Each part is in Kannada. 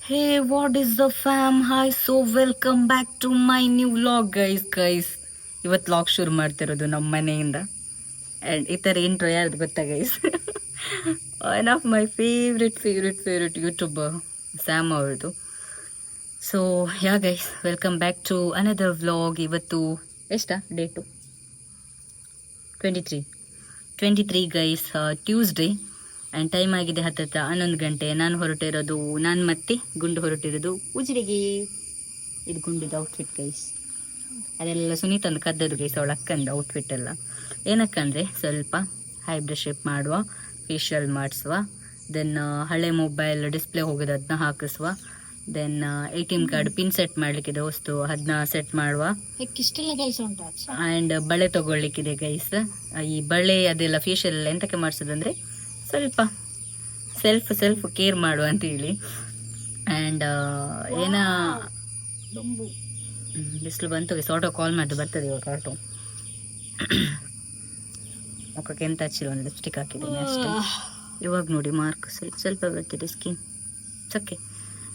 Hey, what is the fam? Hi, so welcome back to my new vlog, guys. ಇವತ್ತು ವ್ಲಾಗ್ ಶುರು ಮಾಡ್ತಿರೋದು ನಮ್ಮ ಮನೆಯಿಂದ. ಆ್ಯಂಡ್ ಈ ಥರ ಇಂಟ್ರೋ ಯಾರ್ದು ಗೊತ್ತಾ guys? One of my favourite youtuber Sam ಅವ್ರದ್ದು. So ya guys, welcome back to another vlog. ಇವತ್ತು ಎಷ್ಟಾ date? 23 guys, Tuesday. And time ಆಗಿದೆ ಹತ್ರ 11 ಗಂಟೆ. ನಾನು ಮತ್ತೆ ಗುಂಡು ಹೊರಟಿರೋದು ಉಜಿರೆಗೆ. ಇದು ಗುಂಡಿದ ಔಟ್ಫಿಟ್ ಗೈಸ್. ಅದೆಲ್ಲ ಸುನೀತಂದು ಕದ್ದದು ಗೈಸ್, ಅವಳ ಅಕ್ಕಂದು ಔಟ್ಫಿಟ್ ಎಲ್ಲ. ಏನಕ್ಕಂದರೆ ಸ್ವಲ್ಪ ಹೈಬ್ರೋ ಶೇಪ್ ಮಾಡುವ, ಫೇಶಿಯಲ್ ಮಾಡಿಸುವ, ದೆನ್ ಹಳೆ ಮೊಬೈಲ್ ಡಿಸ್ಪ್ಲೇ ಹೋಗೋದು ಅದನ್ನ ಹಾಕಿಸುವ, then ATM card pin set ಮಾಡಲಿಕ್ಕಿದೆ ಹೊಸ್ತು, ಅದನ್ನ ಸೆಟ್ ಮಾಡುವ. ಆ್ಯಂಡ್ ಬಳೆ ತಗೊಳ್ಳಿಕ್ಕಿದೆ ಗೈಸ್. ಈ ಬಳೆ ಅದೆಲ್ಲ ಫೇಶಿಯಲ್ ಎಲ್ಲ ಎಂತಕ್ಕೆ ಮಾಡಿಸೋದಂದರೆ ಸ್ವಲ್ಪ ಸೆಲ್ಫ್ ಕೇರ್ ಮಾಡುವ ಅಂತೇಳಿ. ಆ್ಯಂಡ್ ಬಿಸಿಲು ಬಂತು ಗೈಸ್. ಆಟೋ ಕಾಲ್ ಮಾಡಿದ್ದು ಬರ್ತದೆ ಇವಾಗ ಆಟೋ. ಮುಖಕ್ಕೆ ಎಂತ ಹಚ್ಚಿಲ್ಲ, ಒಂದು ಲಿಪ್ಸ್ಟಿಕ್ ಹಾಕಿದ್ದೀನಿ ಅಷ್ಟೇ. ಇವಾಗ ನೋಡಿ ಮಾರ್ಕ್ ಸ್ವಲ್ಪ ಬರ್ತಿದೆ ಸ್ಕಿನ್ ಸಕ್ಕೆ.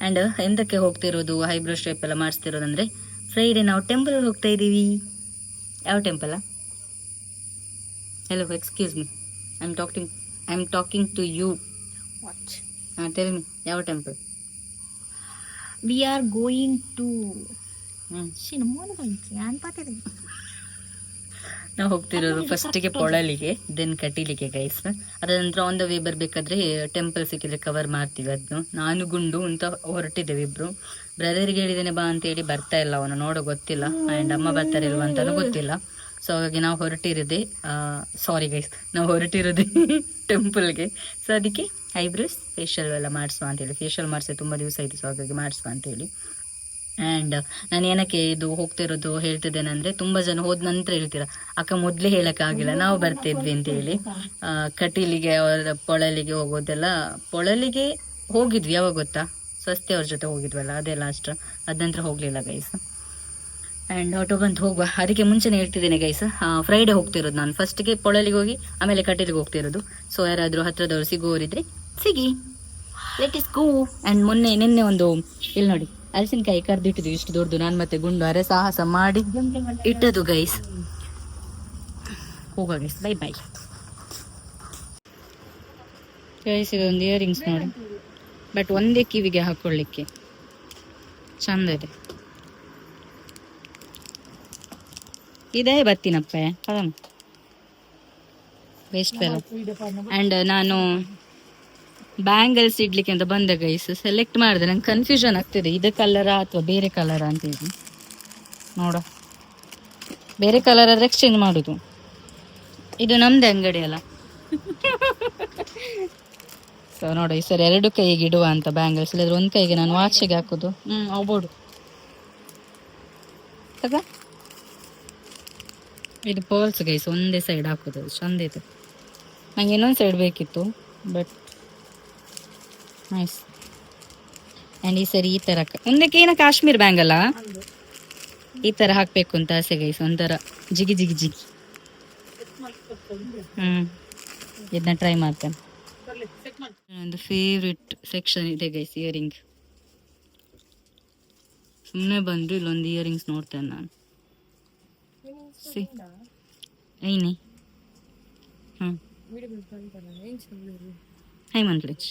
ಆ್ಯಂಡ್ ಎಂತಕ್ಕೆ ಹೋಗ್ತಿರೋದು ಐಬ್ರೋ ಶೇಪ್ ಎಲ್ಲ ಮಾಡಿಸ್ತಿರೋದಂದರೆ ಫ್ರೈಡೇ ನಾವು ಟೆಂಪಲ್ ಹೋಗ್ತಾ ಇದ್ದೀವಿ. ಯಾವ ಟೆಂಪಲ್ಲ? Hello, excuse me, I am talking to you. What? Tell me, ಯಾವ temple? We are going to ನಾವು ಹೋಗ್ತಿರೋದು ಫಸ್ಟಿಗೆ ಪೊಳಲಿಗೆ, ದೆನ್ ಕಟೀಲಿಗೆ ಗೈಸ್. ಅದ್ರ ನಂತರ ಆನ್ ದ ವೇ ಬರಬೇಕಾದ್ರೆ ಟೆಂಪಲ್ ಸಿಕ್ಕಿದ್ರೆ ಕವರ್ ಮಾಡ್ತೀವಿ ಅದನ್ನು. ನಾನು ಗುಂಡು ಅಂತ ಹೊರಟಿದ್ದೇವೆ ಇಬ್ರು. ಬ್ರದರ್ಗೆ ಹೇಳಿದ್ದೇನೆ ಬಾ ಅಂತೇಳಿ ಬರ್ತಾ ಇಲ್ಲ ಅವನು, ನೋಡೋ ಗೊತ್ತಿಲ್ಲ. ಆ್ಯಂಡ್ ಅಮ್ಮ ಬರ್ತಾರೆ ಇಲ್ವಾ ಅಂತಲೂ ಗೊತ್ತಿಲ್ಲ. ಸೊ ಹಾಗಾಗಿ ನಾವು ಹೊರಟಿರೋದೆ ಟೆಂಪಲ್ಗೆ. ಸೊ ಅದಕ್ಕೆ ಐಬ್ರೋಸ್ ಫೇಶಿಯಲ್ ಎಲ್ಲ ಮಾಡಿಸುವ ಅಂತೇಳಿ. ಫೇಶಿಯಲ್ ಮಾಡಿಸಿ ತುಂಬ ದಿವಸ ಆಯಿತು, ಸೊ ಹಾಗಾಗಿ ಮಾಡಿಸುವ ಅಂತೇಳಿ. ಆ್ಯಂಡ್ ನಾನು ಏನಕ್ಕೆ ಇದು ಹೋಗ್ತಿರೋದು ಹೇಳ್ತಿದ್ದೇನೆಂದರೆ, ತುಂಬ ಜನ ಹೋದ ನಂತರ ಹೇಳ್ತೀರ ಅಕ್ಕ ಮೊದಲೇ ಹೇಳೋಕ್ಕಾಗಿಲ್ಲ ನಾವು ಬರ್ತಿದ್ವಿ ಅಂತೇಳಿ. ಕಟೀಲಿಗೆ ಅವರ ಪೊಳಲಿಗೆ ಹೋಗೋದೆಲ್ಲ, ಪೊಳಲಿಗೆ ಹೋಗಿದ್ವಿ ಯಾವಾಗ ಗೊತ್ತಾ? ಸ್ವಸ್ತಿ ಅವ್ರ ಜೊತೆ ಹೋಗಿದ್ವಲ್ಲ, ಅದೇ ಲಾಸ್ಟ್. ಅದ ನಂತರ ಹೋಗಲಿಲ್ಲ ಗೈಸ್. ಆ್ಯಂಡ್ ಆಟೋ ಬಂದು ಹೋಗುವ, ಅದಕ್ಕೆ ಮುಂಚೆನೇ ಹೇಳ್ತಿದ್ದೇನೆ ಗೈಸ್. ಫ್ರೈಡೇ ಹೋಗ್ತಿರೋದು ನಾನು. ಫಸ್ಟಿಗೆ ಪೊಳಲಿಗೆ ಹೋಗಿ ಆಮೇಲೆ ಕಟೀಲಿಗೆ ಹೋಗ್ತಿರೋದು. ಸೊ ಯಾರಾದರೂ ಹತ್ರದವ್ರು ಸಿಗೋರಿದ್ರೆ ಸಿಗಿ, ಲೆಟ್ ಇಸ್ ಗೋ. ಆ್ಯಂಡ್ ನಿನ್ನೆ ಒಂದು ಇಲ್ಲಿ ನೋಡಿ ಹಲಸಿನಕಾಯಿ ಕರೆದಿಟ್ಟಿದ್ವಿ ಇಷ್ಟು ದೊಡ್ಡದು. ನಾನು ಮತ್ತೆ ಗುಂಡು ಅರೆ ಸಾಹಸ ಮಾಡಿ ಇಟ್ಟದು ಗೈಸ್. ಹೋಗುವ ಗೈಸ್, ಬೈ ಗೈಸ್. ಇದೊಂದು ಇಯರಿಂಗ್ಸ್ ನೋಡಿ, ಬಟ್ ಒಂದೇ ಕಿವಿಗೆ ಹಾಕೊಳ್ಳಿಕ್ಕೆ ಚಂದ ಇದೆ. ಇದೇ ಬರ್ತೀನಪ್ಪ ವೇಸ್ಟ್ ಬೇಡ. ಆ್ಯಂಡ್ ನಾನು ಬ್ಯಾಂಗಲ್ಸ್ ಇಡ್ಲಿಕ್ಕೆ ಅಂತ ಬಂದೆ ಗೈಸ್. ಸೆಲೆಕ್ಟ್ ಮಾಡಿದೆ, ನಂಗೆ ಕನ್ಫ್ಯೂಷನ್ ಆಗ್ತಿದೆ ಇದು ಕಲರಾ ಅಥವಾ ಬೇರೆ ಕಲರಾ ಅಂತ. ಇದು ನೋಡ, ಬೇರೆ ಕಲರ್ ಆದ್ರೆ ಎಕ್ಸ್ಚೇಂಜ್ ಮಾಡೋದು. ಇದು ನಮ್ದೇ ಅಂಗಡಿ ಅಲ್ಲ. ಸೊ ನೋಡಿ, ಈ ಸರಿ 2 ಕೈಗೆ ಇಡುವ ಅಂತ ಬ್ಯಾಂಗಲ್ಸ್. ಇಲ್ಲದ್ರೆ ಒಂದು ಕೈಗೆ ನಾನು ವಾಚಿಗೆ ಹಾಕೋದು. ಆಗ್ಬೋದು. ಇದು ಪರ್ಲ್ಸ್ ಗೈಸ್, ಒಂದೇ ಸೈಡ್ ಹಾಕೋದು, ಚಂದ ಇದೆ. ನಂಗೆ ಇನ್ನೊಂದು ಸೈಡ್ ಬೇಕಿತ್ತು, ಬಟ್ ನೈಸ್. ಆ್ಯಂಡ್ ಈ ಸರಿ ಈ ಥರ ಮುಂದಕ್ಕೆ ಏನೋ ಕಾಶ್ಮೀರ್ ಬ್ಯಾಂಗಲ್ಲ ಈ ಥರ ಹಾಕಬೇಕು ಅಂತ ಆಸೆ ಗೈಸ್. ಒಂಥರ ಜಿಗಿ ಇದನ್ನ ಟ್ರೈ ಮಾಡ್ತೇನೆ. ಒಂದು ಫೇವ್ರೆಟ್ ಸೆಕ್ಷನ್ ಇದೆ ಗೈಸ್, ಇಯರಿಂಗ್. ಸುಮ್ಮನೆ ಬಂದು ಇಲ್ಲೊಂದು ಇಯರಿಂಗ್ಸ್ ನೋಡ್ತೇನೆ ನಾನು. ಐನಿ ಹೈ ಮಂತ್ಲೇಜ್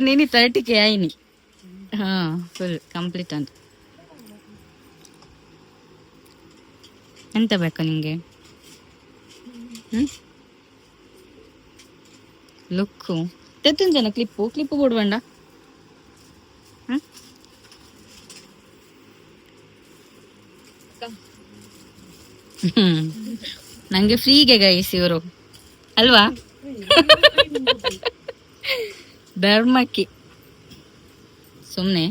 ನೀನು 30K ಐನಿ. ಫುಲ್ ಕಂಪ್ಲೀಟ್ ಅಂತ. ಎಂತ ಬೇಕಾ ನಿಮಗೆ? ಲುಕ್ಕು ತೆತ್ತಂಜನ ಕ್ಲಿಪ್ಪು ಕೊಡ್ಬಂಡ. ನಂಗೆ ಫ್ರೀಗೆ ಗೈಸ್ ಇವರು ಅಲ್ವಾ? ಧರ್ಮಕ್ಕೆ ಸುಮ್ಮನೆ.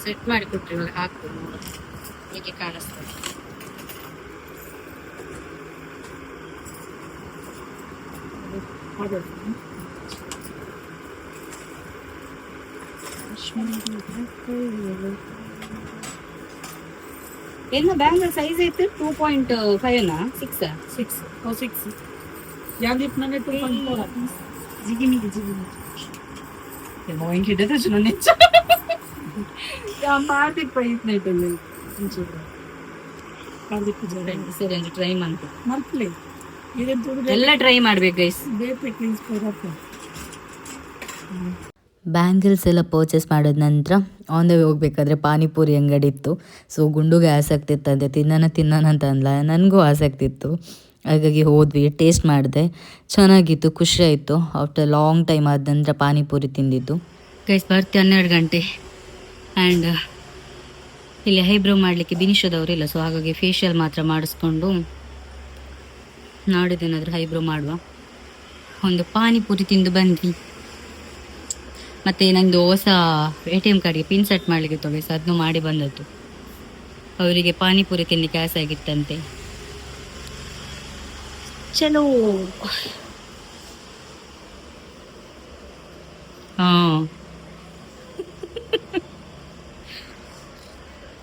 ಸೆಟ್ ಮಾಡಿ ಕೊಟ್ರಿ, ಇವಾಗ ಹಾಕ್ಬೋದು, ಹೀಗೆ ಕಾಣಿಸ್ತದೆ. ಏನು ಬ್ಯಾಂಗಲ್ ಸೈಜ್ ಐತೆ 2.5 6 6 ಯಾವ್ದಿತ್ತು ನನಗೆ 2.4 ಜಿಗಿಮಿಗಿ ಹಿಂಗಿಡದ ನೆಚ್ಚ ಪಾರ್ಟಿಗೆ ಪ್ರಯತ್ನ ಇಟ್ಟಲ್ಲಿ ಸರಿ ಅಂದ್ರೆ ಟ್ರೈ ಮಾಡ್ಬೇಕು ಮಂತ್ಲಿ ಇದಂತೂ ಎಲ್ಲ ಟ್ರೈ ಮಾಡ್ಬೇಕು ಗೈಸ್. ಬೇಪಿಕ್ ಇನ್ಸ್ಪೈರ್ ಬ್ಯಾಂಗಲ್ಸ್ ಎಲ್ಲ ಪರ್ಚೇಸ್ ಮಾಡಿದ ನಂತರ ಆನ್ ದ ವೇ ಹೋಗ್ಬೇಕಾದ್ರೆ ಪಾನಿಪುರಿ ಅಂಗಡಿ ಇತ್ತು. ಸೊ ಗುಂಡುಗೆ ಆಸಕ್ತಿ ಇತ್ತಂತೆ ತಿನ್ನೋಣ ಅಂತ ಅಂದ್ಲ, ನನಗೂ ಆಸಕ್ತಿ ಇತ್ತು. ಹಾಗಾಗಿ ಹೋದ್ವಿ, ಟೇಸ್ಟ್ ಮಾಡಿದೆ, ಚೆನ್ನಾಗಿತ್ತು, ಖುಷಿ ಆಯಿತು. ಆಫ್ಟರ್ ಲಾಂಗ್ ಟೈಮ್ ಆದ ನಂತರ ಪಾನಿಪುರಿ ತಿಂದಿದ್ದು. ಗೈಸ್ ಬರ್ತೀವಿ 12 ಗಂಟೆ ಆ್ಯಂಡ್ ಇಲ್ಲಿ ಐಬ್ರೋ ಮಾಡಲಿಕ್ಕೆ ಬಿನಿಶೋದವರು ಇಲ್ಲ. ಸೊ ಹಾಗಾಗಿ ಫೇಶಿಯಲ್ ಮಾತ್ರ ಮಾಡಿಸ್ಕೊಂಡು ನಾಡಿದ್ದೇನಾದರೂ ಐಬ್ರೋ ಮಾಡುವ. ಒಂದು ಪಾನಿಪುರಿ ತಿಂದು ಬಂದ್ವಿ. ಮತ್ತು ನಂದು ಹೊಸ ATM ಕಾರ್ಡ್ಗೆ ಪಿನ್ ಸೆಟ್ ಮಾಡಲಿಕ್ಕೆ ಗೈಸ್, ಅದನ್ನು ಮಾಡಿ ಬಂದದ್ದು. ಅವರಿಗೆ ಪಾನಿಪುರಿ ತಿನ್ನಲಿಕ್ಕೆ ಆಸೆ ಆಗಿತ್ತಂತೆ. ಚಲೋ ಹಾಂ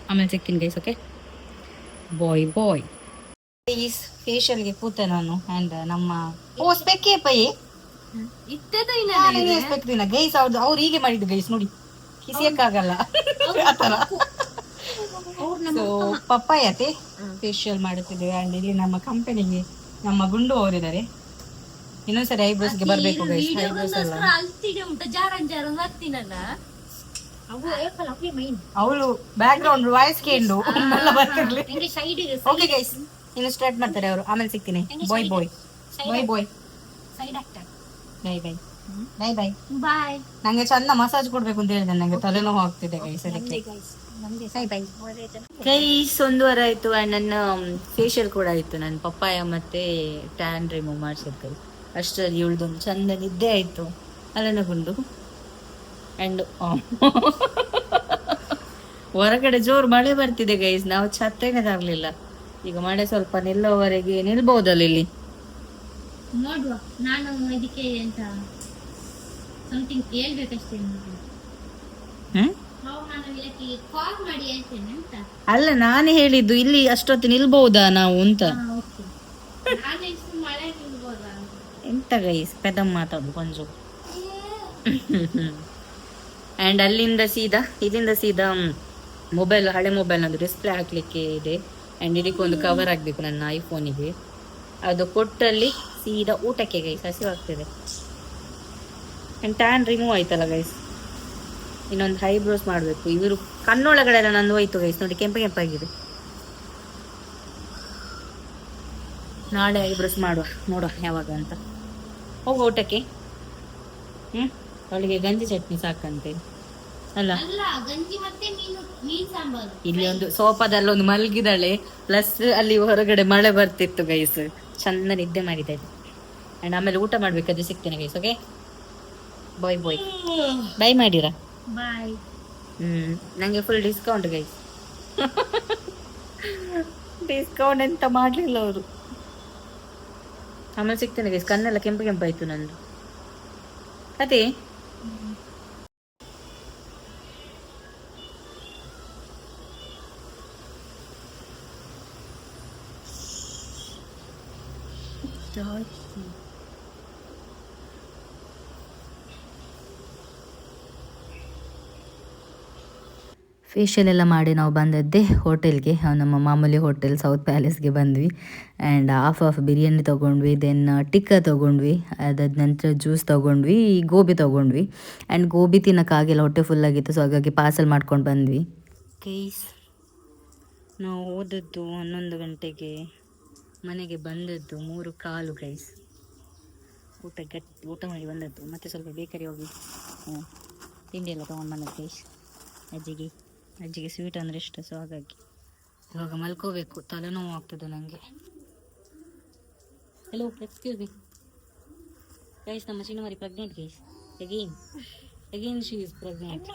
ಆಮೇಲೆ ಸಿಗ್ತೀನಿ ಗೈಸ್. Okay bye guys. ಫೇಶಿಯಲ್ಗೆ ಕೂತೆ ನಾನು ಆ್ಯಂಡ್ ನಮ್ಮ ಸ್ಪೆಕ್ಕೇ ಪೈ ಸ್ಪೆಕ್ತಿನ ಗೈಸ್. ಅವ್ರು ಹೀಗೆ ಮಾಡಿದ್ದು ಗೈಸ್, ನೋಡಿ ಕಿಸಿಯಕ್ಕಾಗಲ್ಲ ಆ ಥರ. ಸೊ ಪಪ್ಪಾಯತೆ ಫೇಶಿಯಲ್ ಮಾಡುತ್ತಿದ್ದೇವೆ ಆ್ಯಂಡ್ ಇಲ್ಲಿ ನಮ್ಮ ಕಂಪನಿಗೆ ನಮ್ಮ ಗುಂಡು ಅವರಿದ್ದಾರೆ. ಇನ್ನೊಂದ್ಸರಿ ಐಬ್ರೋಸ್ಗೆ ಬರಬೇಕು ಗೈಸ್. ಐಬ್ರೋಸ್ ಎಲ್ಲ ಅವಳು ಬ್ಯಾಕ್ ಗ್ರೌಂಡ್ ವಾಯ್ಸ್ ಕೇಂಡು ಎಲ್ಲ ಬರ್ತಿರ್ಲಿ. ಓಕೆ ಗೈಸ್, ಇನ್ನು ಸ್ಟಾರ್ಟ್ ಮಾಡ್ತಾರೆ ಅವರು. ಆಮೇಲೆ ಸಿಗ್ತೀನಿ. ಬಾಯ್ ಬಾಯ್ ಬಾಯ್. ನಂಗೆ ಚಂದ ಮಸಾಜ್ ಕೊಡ್ಬೇಕು ಅಂತ ಹೇಳಿದೆ, ನಂಗೆ ತಲೆನೋವು ಆಗ್ತಿದೆ ಗೈಸ್. ಅದಕ್ಕೆ ಗೈಸ್ 1 ವಾರ ಆಯ್ತು ಆ್ಯಂಡ್ ನನ್ನ ಫೇಶಿಯಲ್ ಕೂಡ ಆಯ್ತು. ನನ್ನ ಪಪ್ಪಾಯ ಮತ್ತೆ ಟ್ಯಾನ್ ರಿಮೂವ್ ಮಾಡಿಸಿದ್ರು. ಅಷ್ಟರಲ್ಲಿ ಇವಳ್ದೊಂದು ಚಂದ ನಿದ್ದೆ ಆಯ್ತು ಅಲ್ಲನ ಗುಂಡು. ಆ್ಯಂಡ್ ಹೊರಗಡೆ ಜೋರು ಮಳೆ ಬರ್ತಿದೆ ಗೈಸ್, ನಾವು ಛತ್ತೆಗದಾಗ್ಲಿಲ್ಲ. ಈಗ ಮಳೆ ಸ್ವಲ್ಪ ನಿಲ್ಲೋವರೆಗೆ ನಿಲ್ಬಹುದಲ್ಲ ಇಲ್ಲಿ. ನೋಡುವ, ನಾನು ಇದಕ್ಕೆ ಎಂತ ಸಮಥಿಂಗ್ ಹೇಳ್ಬೇಕಷ್ಟೇ. ಕಾಲ್ ಮಾಡಿ ಹೇಳ್ತೇನೆ ಅಂತ. ಅಲ್ಲ, ನಾನು ಹೇಳಿದ್ದು ಇಲ್ಲಿ ಅಷ್ಟೊತ್ತು ನಿಲ್ಬಹುದಾ ನಾವು ಅಂತ. ಮಳೆ ನಿಲ್ಬೋದಾ ಎಂತ ಗೈಸ್ ಪೆದಮ್ ಮಾತಾಡು ಕೊಂಚ. ಆ್ಯಂಡ್ ಇಲ್ಲಿಂದ ಸೀದಾ ಮೊಬೈಲ್, ಹಳೆ ಮೊಬೈಲ್ ನಂದು ಡಿಸ್ಪ್ಲೇ ಹಾಕ್ಲಿಕ್ಕೆ ಇದೆ ಆ್ಯಂಡ್ ಇದಕ್ಕೊಂದು ಕವರ್ ಆಗಬೇಕು ನನ್ನ ಐಫೋನಿಗೆ. ಅದು ಕೊಟ್ಟಲ್ಲಿ ಸೀದಾ ಊಟಕ್ಕೆ ಗೈಸ್, ಹಸಿವಾಗ್ತಿದೆ. ಆ್ಯಂಡ್ ಟ್ಯಾನ್ ರಿಮೂವ್ ಆಯ್ತಲ್ಲ ಗೈಸ್. ಇನ್ನೊಂದು ಐಬ್ರೋಸ್ ಮಾಡಬೇಕು. ಇವರು ಕಣ್ಣೊಳಗಡೆಲ್ಲ ನಂದು ಹೋಯ್ತು ಗೈಸ್, ನೋಡಿ ಕೆಂಪಾಗಿದೆ. ನಾಳೆ ಐಬ್ರೋಸ್ ಮಾಡುವ, ನೋಡುವ ಯಾವಾಗ ಅಂತ. ಹೋಗುವ ಊಟಕ್ಕೆ. ಅವಳಿಗೆ ಗಂಜಿ ಚಟ್ನಿ ಸಾಕಂತೆ ಅಲ್ಲ. ಗಂಜಿ ಮತ್ತೆ ಮೀನು ಸಾಂಬಾರು. ಇಲ್ಲಿ ಒಂದು ಸೋಫಾದಲ್ಲೊಂದು ಮಲಗಿದಾಳೆ, ಪ್ಲಸ್ ಅಲ್ಲಿ ಹೊರಗಡೆ ಮಳೆ ಬರ್ತಿತ್ತು ಗೈಸ್. ಚಂದ ನಿದ್ದೆ ಮಾಡಿದ್ದಾಳೆ. ಆ್ಯಂಡ್ ಆಮೇಲೆ ಊಟ ಮಾಡ್ಬೇಕಾದ್ರೆ ಸಿಗ್ತೇನೆ ಗೈಸ್. ಓಕೆ ಬಾಯ್ ಮಾಡಿರಾ. ಬಾಯ್. ನಂಗೆ ಫುಲ್ ಡಿಸ್ಕೌಂಟ್ ಗೈಸ್. ಡಿಸ್ಕೌಂಟ್ ಎಂತ ಮಾಡಲಿಲ್ಲ ಅವರು. ಆಮೇಲೆ ಸಿಗ್ತೇನೆ ಗೈಸ್. ಕಣ್ಣೆಲ್ಲ ಕೆಂಪಾಯ್ತು ನಂದು. ಅದೇ ಫೇಶಿಯಲ್ ಎಲ್ಲ ಮಾಡಿ ನಾವು ಬಂದದ್ದೇ ಹೋಟೆಲ್ಗೆ, ನಮ್ಮ ಮಾಮೂಲಿ ಹೋಟೆಲ್ ಸೌತ್ ಪ್ಯಾಲೇಸ್ಗೆ ಬಂದ್ವಿ. ಆ್ಯಂಡ್ ಹಾಫ್ ಬಿರಿಯಾನಿ ತೊಗೊಂಡ್ವಿ, ದೆನ್ ಟಿಕ್ಕಾ ತೊಗೊಂಡ್ವಿ, ಅದಾದ ನಂತರ ಜ್ಯೂಸ್ ತೊಗೊಂಡ್ವಿ, ಗೋಬಿ ತೊಗೊಂಡ್ವಿ. ಆ್ಯಂಡ್ ಗೋಬಿ ತಿನ್ನೋಕ್ಕಾಗಿಲ್ಲ, ಹೊಟ್ಟೆ ಫುಲ್ಲಾಗಿತ್ತು. ಸೊ ಹಾಗಾಗಿ ಪಾರ್ಸಲ್ ಮಾಡ್ಕೊಂಡು ಬಂದ್ವಿ. ಗೈಸ್ ನಾವು ಹೋದದ್ದು 11 ಗಂಟೆಗೆ, ಮನೆಗೆ ಬಂದದ್ದು 3:15 ಗೈಸ್. ಊಟ ಮಾಡಿ ಬಂದದ್ದು. ಮತ್ತೆ ಸ್ವಲ್ಪ ಬೇಕರಿ ಹೋಗಿ ತಿಂಡಿ ಎಲ್ಲ ತೊಗೊಂಡು ಬಂದದ್ದು ಗೈಸ್. ಅಜ್ಜಿಗೆ ಸ್ವೀಟ್ ಅಂದರೆ ಇಷ್ಟ. ಸೊ ಹಾಗಾಗಿ ಇವಾಗ ಮಲ್ಕೋಬೇಕು, ತಲೆನೋವು ಆಗ್ತದೆ ನನಗೆ. ಹಲೋ, ಎಕ್ಸ್ಕ್ಯೂಸ್ ಮಿ ಗೈಸ್, ನಮ್ಮ ಚಿನ್ನಮರಿ pregnant guys. Again she is pregnant.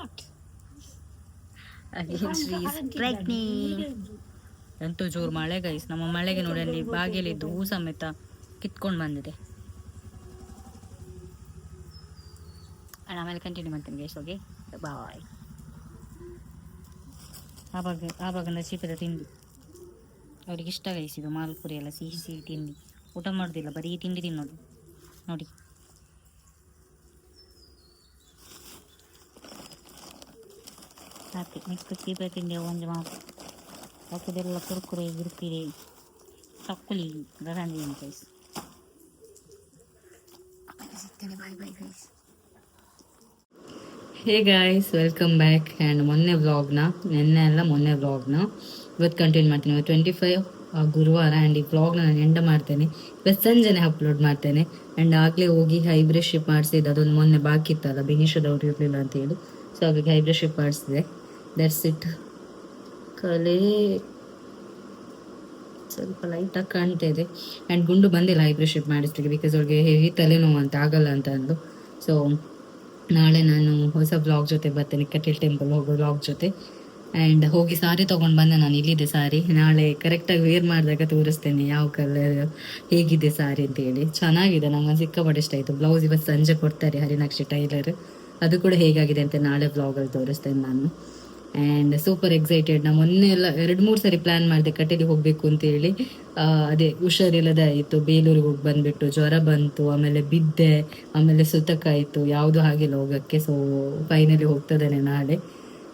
ಎಂತೂ ಜೋರು ಮಳೆ ಗೈಸ್. ನಮ್ಮ ಮಳೆಗೆ ನೋಡಿ ಅಲ್ಲಿ ಬಾಗಿಲಿದ್ದು ಹೂ ಸಮೇತ ಕಿತ್ಕೊಂಡು ಬಂದಿದೆ. ಆ್ಯಂಡ್ ಆಮೇಲೆ ಕಂಟಿನ್ಯೂ ಮಾಡ್ತೀನಿ ಗೈಸ್. ಓಕೆ ಬಾಯ್. ಆವಾಗ ನಸೀಪದ ತಿಂಡಿ ಅವ್ರಿಗೆ ಇಷ್ಟ ಗೈಸ್, ಇದು ಮಾಲ್ಪುರಿ ಎಲ್ಲ ಸಿಹಿ ಸಿಹಿ ತಿಂಡಿ. ಊಟ ಮಾಡೋದಿಲ್ಲ, ಬರೀ ತಿಂಡಿ ತಿನ್ನೋದು ನೋಡಿ. ಸಾಕು ಮಿಕ್ಕ ಚೀಪ ತಿಂಡಿ ಒಂದು ಮಾತು ಹಾಕಿದೆಲ್ಲ ಕುರ್ಕುರೆ ಗಿರ್ಕಿರಿ ತಕ್ಕುಲಿ ಗರಂಡಿ guys. Bye bye guys. Hey guys, welcome back. And ಮೊನ್ನೆ ವ್ಲಾಗ್ನ ಇವತ್ತು ಕಂಟಿನ್ಯೂ ಮಾಡ್ತೀನಿ. 25 ಗುರುವಾರ. ಆ್ಯಂಡ್ ಈ ವ್ಲಾಗ್ನ ನಾನು ಎಂಡ ಮಾಡ್ತೇನೆ, ಇವತ್ತು ಸಂಜೆನೆ ಅಪ್ಲೋಡ್ ಮಾಡ್ತೇನೆ. ಆ್ಯಂಡ್ ಆಗಲೇ ಹೋಗಿ ಐಬ್ರೋ ಶಿಪ್ ಮಾಡಿಸಿದ್ದು, ಅದೊಂದು ಮೊನ್ನೆ ಬಾಕಿ ಇತ್ತಲ್ಲ, ಬೆನಿಷದವ್ರು ಇರಲಿಲ್ಲ ಅಂತೇಳಿ. ಸೊ ಹಾಗಾಗಿ ಐಬ್ರೋ ಶಿಪ್ ಮಾಡಿಸಿದೆ. That's it. ಕಲೆ ಸ್ವಲ್ಪ ಲೈಟಾಗಿ ಕಾಣ್ತಾ ಇದೆ. ಆ್ಯಂಡ್ ಗುಂಡು ಬಂದಿಲ್ಲ ಐಬ್ರೋ ಶಿಪ್ ಮಾಡಿಸ್ಲಿಕ್ಕೆ, ಬಿಕಾಸ್ ಅವ್ರಿಗೆ ಹೆವಿ ತಲೆನೋವು ಅಂತ ಆಗಲ್ಲ ಅಂತ ಅಂದು. ಸೊ ನಾಳೆ ನಾನು ಹೊಸ ಬ್ಲಾಗ್ ಜೊತೆ ಬರ್ತೇನೆ, ಕಟೀಲ್ ಟೆಂಪಲ್ ಹೋಗೋ ಬ್ಲಾಗ್ ಜೊತೆ. ಆ್ಯಂಡ್ ಹೋಗಿ ಸಾರಿ ತೊಗೊಂಡು ಬಂದೆ ನಾನು. ಇಲ್ಲಿದೆ ಸಾರಿ, ನಾಳೆ ಕರೆಕ್ಟಾಗಿ ವೇರ್ ಮಾಡಿದಾಗ ತೋರಿಸ್ತೇನೆ ಯಾವ ಕಲರ್ ಹೇಗಿದೆ ಸಾರಿ ಅಂತೇಳಿ. ಚೆನ್ನಾಗಿದೆ, ನಂಗೆ ಸಿಕ್ಕಾಪಟ್ಟೆ ಇಷ್ಟ ಆಯಿತು. ಬ್ಲೌಸ್ ಇವತ್ತು ಸಂಜೆ ಕೊಡ್ತಾರೆ ಹರಿನಾಕ್ಷಿ ಟೈಲರ್, ಅದು ಕೂಡ ಹೇಗಾಗಿದೆ ಅಂತ ನಾಳೆ ಬ್ಲಾಗಲ್ಲಿ ತೋರಿಸ್ತೇನೆ ನಾನು. And super excited. ನಾ ಮೊನ್ನೆ ಎಲ್ಲ 2-3 ಸರಿ ಪ್ಲ್ಯಾನ್ ಮಾಡಿದೆ ಕಟೀಲಿಗೆ ಹೋಗಬೇಕು ಅಂತೇಳಿ. ಅದೇ ಹುಷಾರಿಲ್ಲದೆ ಆಯಿತು, ಬೇಲೂರಿಗೆ ಹೋಗಿ ಬಂದುಬಿಟ್ಟು ಜ್ವರ ಬಂತು, ಆಮೇಲೆ ಬಿದ್ದೆ, ಆಮೇಲೆ ಸುತಕ್ಕಾಯಿತು, ಯಾವುದೂ ಆಗಿಲ್ಲ ಹೋಗೋಕ್ಕೆ. ಸೊ ಫೈನಲಿ ಹೋಗ್ತದೇನೆ ನಾಳೆ.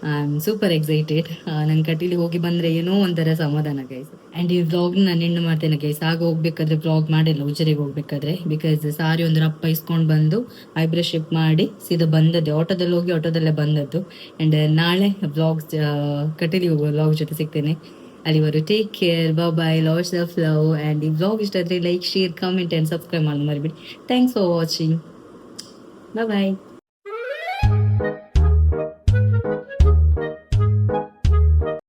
I am super excited. ನಂಗೆ ಕಟೀಲಿಗೆ ಹೋಗಿ ಬಂದರೆ ಏನೋ ಒಂಥರ ಸಮಾಧಾನ ಗೈಸ್. ಆ್ಯಂಡ್ ಈ ವ್ಲಾಗ್ನ ನಾನು ಎಂಡ್ ಮಾಡ್ತೇನೆ ಗೈಸ್. ಆಗ ಹೋಗ್ಬೇಕಾದ್ರೆ ವ್ಲಾಗ್ ಮಾಡಿಲ್ಲ ಉಜಿರೆಗೆ ಹೋಗ್ಬೇಕಾದ್ರೆ, ಬಿಕಾಸ್ ಸಾರಿ ಒಂದು ರಪ್ಪ ಇಸ್ಕೊಂಡು ಬಂದು ಐಬ್ರೋ ಶಿಪ್ ಮಾಡಿ ಸೀದಾ ಬಂದದ್ದು, ಆಟೋದಲ್ಲಿ ಹೋಗಿ ಆಟೋದಲ್ಲೇ ಬಂದದ್ದು. ಆ್ಯಂಡ್ ನಾಳೆ ವ್ಲಾಗ್ ಕಟೀಲಿಗೆ ಹೋಗೋ ವ್ಲಾಗ್ ಜೊತೆ ಸಿಗ್ತೇನೆ. ಅಲ್ಲಿವರು take care, bye, lots of love. And ಈ ವ್ಲಾಗ್ ಇಷ್ಟ ಆದರೆ like, share, comment and subscribe ಮಾಡಿ ಮರಿಬೇಡಿ. Thanks for watching. ಬಾಯ್.